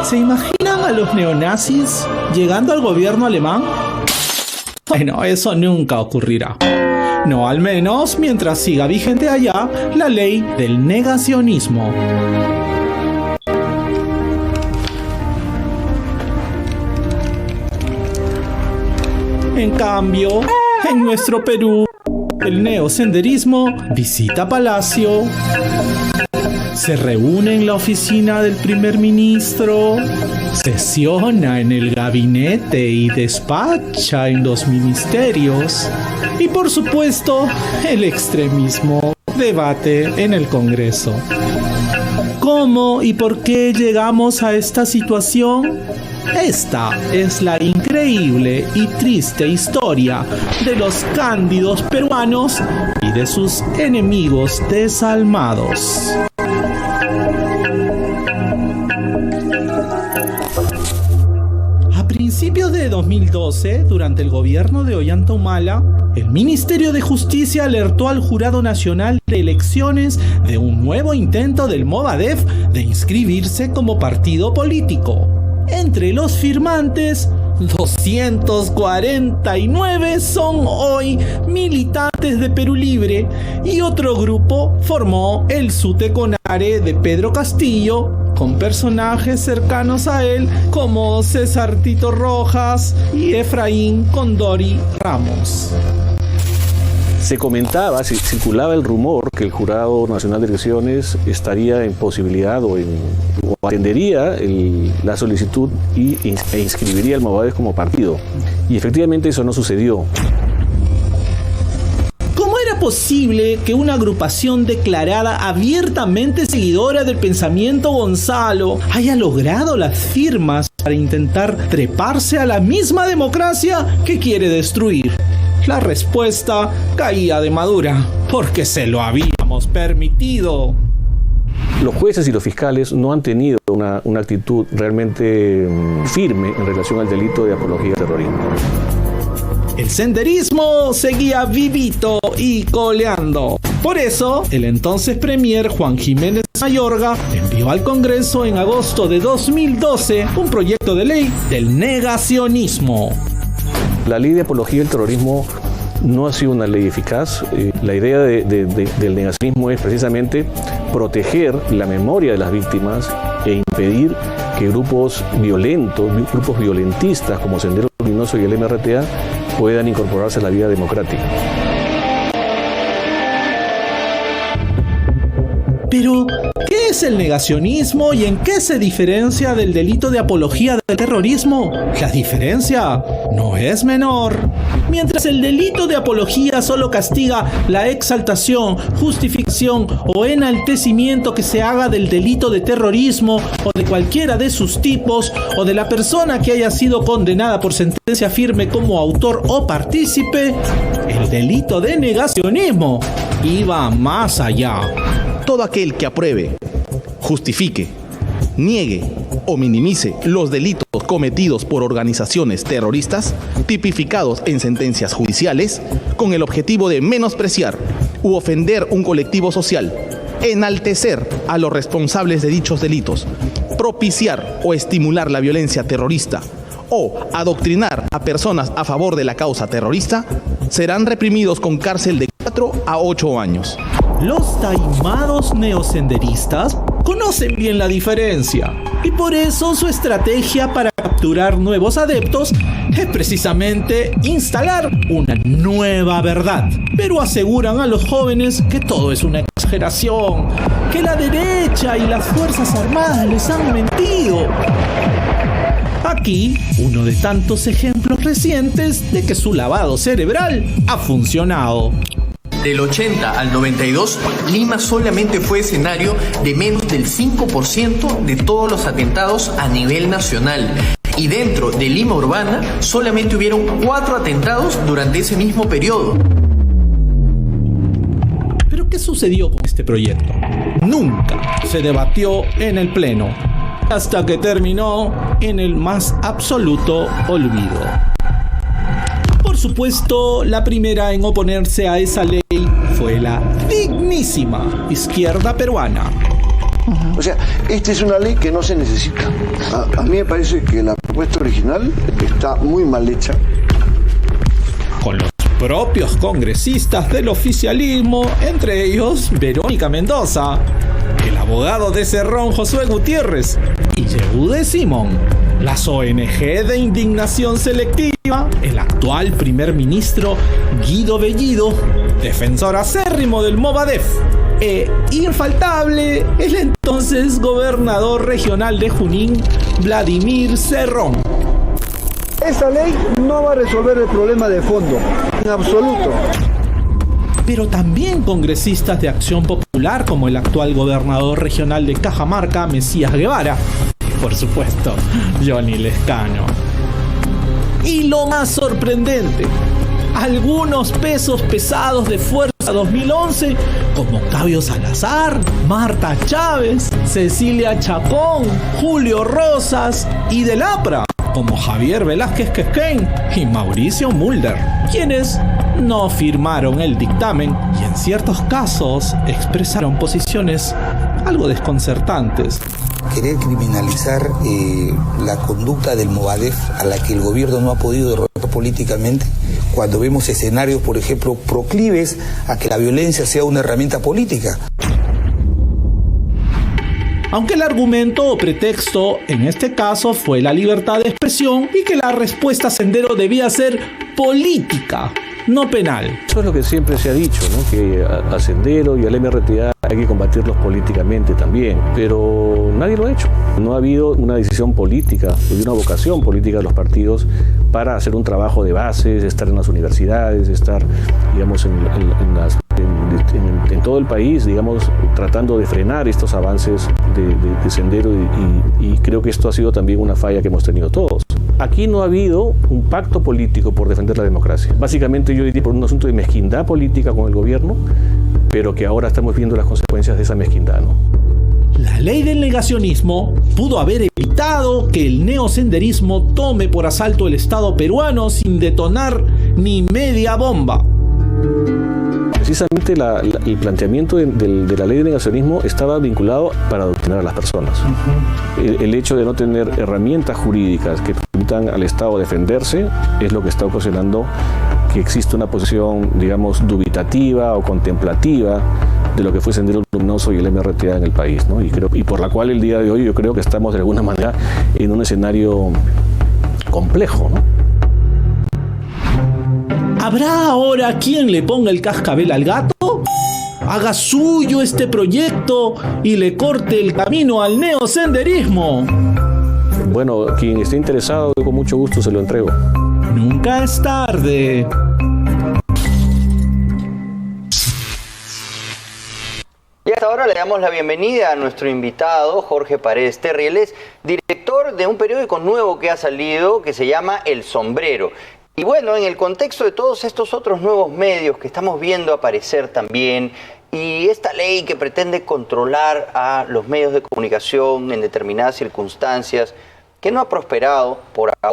¿Se imaginan a los neonazis llegando al gobierno alemán? Bueno, eso nunca ocurrirá. No, al menos mientras siga vigente allá la ley del negacionismo. En cambio, en nuestro Perú, el neosenderismo visita Palacio, se reúne en la oficina del primer ministro, sesiona en el gabinete y despacha en los ministerios. Y por supuesto, el extremismo debate en el Congreso. ¿Cómo y por qué llegamos a esta situación? Esta es la increíble y triste historia de los cándidos peruanos y de sus enemigos desalmados. A principios de 2012, durante el gobierno de Ollanta Humala, el Ministerio de Justicia alertó al Jurado Nacional de Elecciones de un nuevo intento del Movadef de inscribirse como partido político. Entre los firmantes, 249 son hoy militantes de Perú Libre y otro grupo formó el Suteconare de Pedro Castillo, con personajes cercanos a él como César Tito Rojas y Efraín Condori Ramos. Se comentaba, circulaba el rumor que el Jurado Nacional de Elecciones estaría en posibilidad o atendería la solicitud e inscribiría al Movadef como partido. Y efectivamente eso no sucedió. ¿Cómo era posible que una agrupación declarada abiertamente seguidora del pensamiento Gonzalo haya logrado las firmas para intentar treparse a la misma democracia que quiere destruir? La respuesta caía de madura, porque se lo habíamos permitido. Los jueces y los fiscales no han tenido una actitud realmente firme en relación al delito de apología al terrorismo. El senderismo seguía vivito y coleando. Por eso, el entonces premier Juan Jiménez Mayorga envió al Congreso en agosto de 2012 un proyecto de ley del negacionismo. La ley de apología del terrorismo no ha sido una ley eficaz. La idea del negacionismo es precisamente proteger la memoria de las víctimas e impedir que grupos violentistas como Sendero Luminoso y el MRTA puedan incorporarse a la vida democrática. Pero, ¿qué es el negacionismo y en qué se diferencia del delito de apología del terrorismo? La diferencia no es menor. Mientras el delito de apología solo castiga la exaltación, justificación o enaltecimiento que se haga del delito de terrorismo o de cualquiera de sus tipos o de la persona que haya sido condenada por sentencia firme como autor o partícipe, el delito de negacionismo iba más allá. Todo aquel que apruebe, justifique, niegue o minimice los delitos cometidos por organizaciones terroristas tipificados en sentencias judiciales con el objetivo de menospreciar u ofender un colectivo social, enaltecer a los responsables de dichos delitos, propiciar o estimular la violencia terrorista o adoctrinar a personas a favor de la causa terrorista, serán reprimidos con cárcel de 4 a 8 años. Los taimados neosenderistas conocen bien la diferencia y por eso su estrategia para capturar nuevos adeptos es precisamente instalar una nueva verdad. Pero aseguran a los jóvenes que todo es una exageración, que la derecha y las Fuerzas Armadas les han mentido. Aquí, uno de tantos ejemplos recientes de que su lavado cerebral ha funcionado. Del 80 al 92, Lima solamente fue escenario de menos del 5% de todos los atentados a nivel nacional. Y dentro de Lima Urbana, solamente hubieron 4 atentados durante ese mismo periodo. ¿Pero qué sucedió con este proyecto? Nunca se debatió en el Pleno, hasta que terminó en el más absoluto olvido. Por supuesto, la primera en oponerse a esa ley fue la dignísima izquierda peruana. O sea, esta es una ley que no se necesita. A mí me parece que la propuesta original está muy mal hecha. Con los propios congresistas del oficialismo, entre ellos Verónica Mendoza, el abogado de Cerrón Josué Gutiérrez y Yehude Simón, las ONG de indignación selectiva, el actual primer ministro Guido Bellido, defensor acérrimo del Movadef, e infaltable el entonces gobernador regional de Junín, Vladimir Cerrón. Esta ley no va a resolver el problema de fondo, en absoluto. Pero también congresistas de Acción Popular, como el actual gobernador regional de Cajamarca, Mesías Guevara, y por supuesto, Johnny Lescano. Y lo más sorprendente, algunos pesos pesados de Fuerza 2011, como Octavio Salazar, Marta Chávez, Cecilia Chacón, Julio Rosas y del APRA, como Javier Velázquez Quezquén y Mauricio Mulder, quienes no firmaron el dictamen y en ciertos casos expresaron posiciones algo desconcertantes. Querer criminalizar la conducta del Movadef, a la que el gobierno no ha podido derrotar políticamente, cuando vemos escenarios, por ejemplo, proclives a que la violencia sea una herramienta política. Aunque el argumento o pretexto en este caso fue la libertad de expresión y que la respuesta a Sendero debía ser política, no penal. Eso es lo que siempre se ha dicho, ¿no? Que a Sendero y al MRTA hay que combatirlos políticamente también, pero nadie lo ha hecho. No ha habido una decisión política, y una vocación política de los partidos para hacer un trabajo de bases, estar en las universidades, estar, digamos, en todo el país, digamos, tratando de frenar estos avances de Sendero y creo que esto ha sido también una falla que hemos tenido todos. Aquí no ha habido un pacto político por defender la democracia. Básicamente yo diría por un asunto de mezquindad política con el gobierno, pero que ahora estamos viendo las consecuencias de esa mezquindad, ¿no? La ley del negacionismo pudo haber evitado que el neosenderismo tome por asalto el Estado peruano sin detonar ni media bomba. Precisamente el planteamiento de la ley de negacionismo estaba vinculado para adoctrinar a las personas. El hecho de no tener herramientas jurídicas que permitan al Estado defenderse es lo que está ocasionando que exista una posición, digamos, dubitativa o contemplativa de lo que fue Sendero Luminoso y el MRTA en el país, ¿no? Y por la cual el día de hoy yo creo que estamos de alguna manera en un escenario complejo, ¿no? ¿Habrá ahora quien le ponga el cascabel al gato? Haga suyo este proyecto y le corte el camino al neosenderismo. Bueno, quien esté interesado, con mucho gusto se lo entrego. Nunca es tarde. Y hasta ahora le damos la bienvenida a nuestro invitado, Jorge Paredes Terry. Él es director de un periódico nuevo que ha salido, que se llama El Sombrero. Y bueno, en el contexto de todos estos otros nuevos medios que estamos viendo aparecer también, y esta ley que pretende controlar a los medios de comunicación en determinadas circunstancias, que no ha prosperado por ahora,